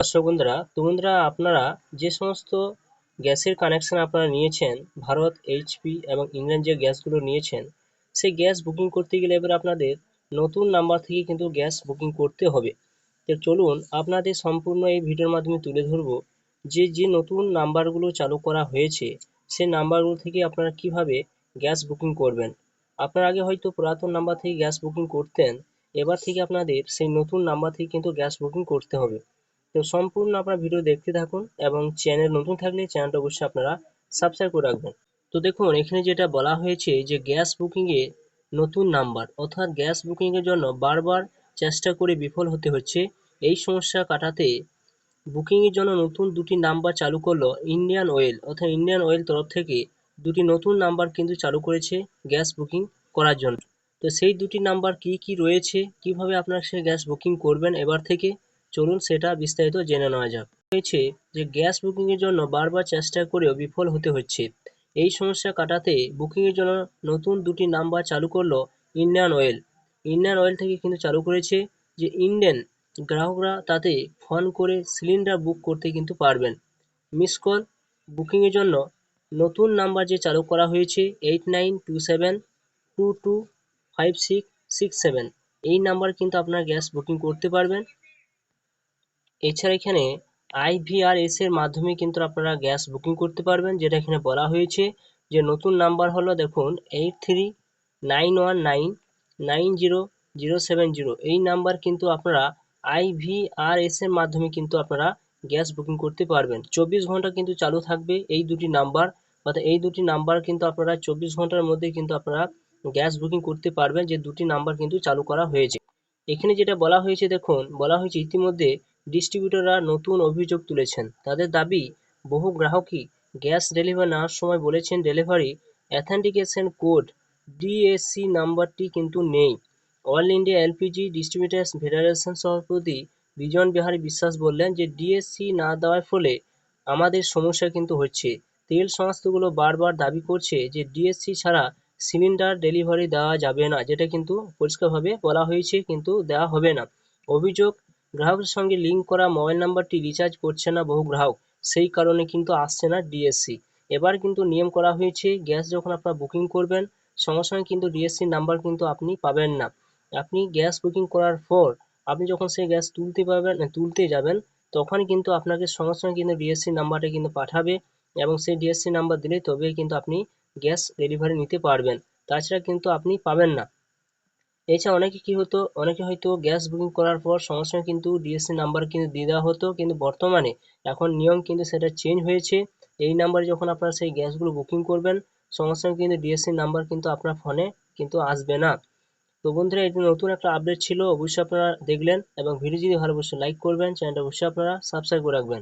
দর্শক বন্ধুরা, আপনারা যে সমস্ত গ্যাসের কানেকশন আপনারা নিয়েছেন, ভারত, এইচপি এবং ইন্ডিয়ান যে গ্যাসগুলো নিয়েছেন, সেই গ্যাস বুকিং করতে গেলে এবার আপনাদের নতুন নাম্বার থেকে কিন্তু গ্যাস বুকিং করতে হবে। তো চলুন আপনাদের সম্পূর্ণ এই ভিডিওর মাধ্যমে তুলে ধরবো যে নতুন নাম্বারগুলো চালু করা হয়েছে সেই নাম্বারগুলো থেকে আপনারা কিভাবে গ্যাস বুকিং করবেন। আপনারা আগে হয়তো পুরাতন নাম্বার থেকে গ্যাস বুকিং করতেন, এবার থেকে আপনাদের সেই নতুন নাম্বার থেকে কিন্তু গ্যাস বুকিং করতে হবে। তো সম্পূর্ণ আপনারা ভিডিও দেখতে থাকুন এবং চ্যানেল নতুন থাকলে চ্যানেলটা অবশ্যই আপনারা সাবস্ক্রাইব করে রাখবেন। তো দেখুন, এখানে যেটা বলা হয়েছে যে গ্যাস বুকিং এ নতুন নাম্বার, অর্থাৎ গ্যাস বুকিং এর জন্য বারবার চেষ্টা করে বিফল হতে হচ্ছে। এই সমস্যা কাটাতে বুকিং এর জন্য নতুন দুটি নাম্বার চালু করলো ইন্ডিয়ান অয়েল, অর্থাৎ ইন্ডিয়ান অয়েল তরফ থেকে দুটি নতুন নাম্বার কিন্তু চালু করেছে গ্যাস বুকিং করার জন্য। তো সেই দুটি নাম্বার কি কি রয়েছে, কিভাবে আপনারা সেই গ্যাস বুকিং করবেন এবার থেকে, চলুন সেটা বিস্তারিত জেনে নেওয়া যাক। হয়েছে যে গ্যাস বুকিং এর জন্য বারবার চেষ্টা করেও বিফল হতে হচ্ছে। এই সমস্যা কাটাতে বুকিং এর জন্য নতুন দুটি নাম্বার চালু করলো ইন্ডিয়ান অয়েল। ইন্ডিয়ান অয়েল থেকে কিন্তু চালু করেছে যে ইন্ডিয়ান গ্রাহকরা তাতে ফোন করে সিলিন্ডার বুক করতে কিন্তু পারবেন। মিস কল বুকিং এর জন্য নতুন নাম্বার যে চালু করা হয়েছে 8927225667, এই নাম্বার কিন্তু আপনার গ্যাস বুকিং করতে পারবেন। এছাড়া এখানে IVRS এর মাধ্যমে কিন্তু আপনারা গ্যাস বুকিং করতে পারবেন, যেটা এখানে বলা হয়েছে যে নতুন নাম্বার হলো দেখুন 8391990070। এই নাম্বার কিন্তু আপনারা IVRS এর মাধ্যমে কিন্তু আপনারা গ্যাস বুকিং করতে পারবেন। 24 ঘন্টা কিন্তু চালু থাকবে এই দুটি নাম্বার, অর্থাৎ এই দুটি নাম্বার কিন্তু আপনারা 24 ঘন্টার মধ্যে কিন্তু আপনারা গ্যাস বুকিং করতে পারবেন, যে দুটি নাম্বার কিন্তু চালু করা হয়েছে। এখানে যেটা বলা হয়েছে দেখুন, বলা হয়েছে ইতিমধ্যে ডিস্ট্রিবিউটররা নতুন অভিযোগ তুলেছেন। তাদের দাবি, বহু গ্রাহকই গ্যাস ডেলিভারি নেওয়ার সময় বলেছেন ডেলিভারি অথেন্টিকেশন কোড DAC নাম্বারটি কিন্তু নেই। All India LPG distributors federation সভাপতি বিজন বিহারী বিশ্বাস বললেন যে DAC না দেওয়ার ফলে আমাদের সমস্যা কিন্তু হচ্ছে। তেল সংস্থাগুলো বারবার দাবি করছে যে DAC ছাড়া সিলিন্ডার ডেলিভারি দেওয়া যাবে না, যেটা কিন্তু পরিষ্কারভাবে বলা হয়েছে কিন্তু দেওয়া হবে না। অভিযোগ, গ্রাহকের সঙ্গে লিঙ্ক করা মোবাইল নাম্বারটি রিচার্জ করছে না বহু গ্রাহক, সেই কারণে কিন্তু আসছে না ডিএসসি। এবার কিন্তু নিয়ম করা হয়েছে, গ্যাস যখন আপনারা বুকিং করবেন সঙ্গে সঙ্গে কিন্তু ডিএসসি নাম্বার কিন্তু আপনি পাবেন না। আপনি গ্যাস বুকিং করার পর আপনি যখন সেই গ্যাস তুলতে যাবেন, তখন কিন্তু আপনাকে সঙ্গে সঙ্গে কিন্তু ডিএসসি নাম্বারটা কিন্তু পাঠাবে এবং সেই ডিএসসি নাম্বার দিলে তবেই কিন্তু আপনি গ্যাস ডেলিভারি নিতে পারবেন, তাছাড়া কিন্তু আপনি পাবেন না। এছাড়া অনেকে হয়তো গ্যাস বুকিং করার পর সঙ্গে সঙ্গে কিন্তু ডিএসসি নাম্বার কিন্তু দিয়ে দেওয়া হতো, কিন্তু বর্তমানে এখন নিয়ম কিন্তু সেটা চেঞ্জ হয়েছে। এই নাম্বারে যখন আপনারা সেই গ্যাসগুলো বুকিং করবেন সঙ্গে সঙ্গে কিন্তু ডিএসসি নাম্বার কিন্তু আপনার ফোনে কিন্তু আসবে না। তো বন্ধুরা, এটি নতুন একটা আপডেট ছিল, অবশ্যই আপনারা দেখলেন এবং ভিডিও যদি ভালো অবশ্যই লাইক করবেন, চ্যানেলটা অবশ্যই আপনারা সাবস্ক্রাইব করে রাখবেন।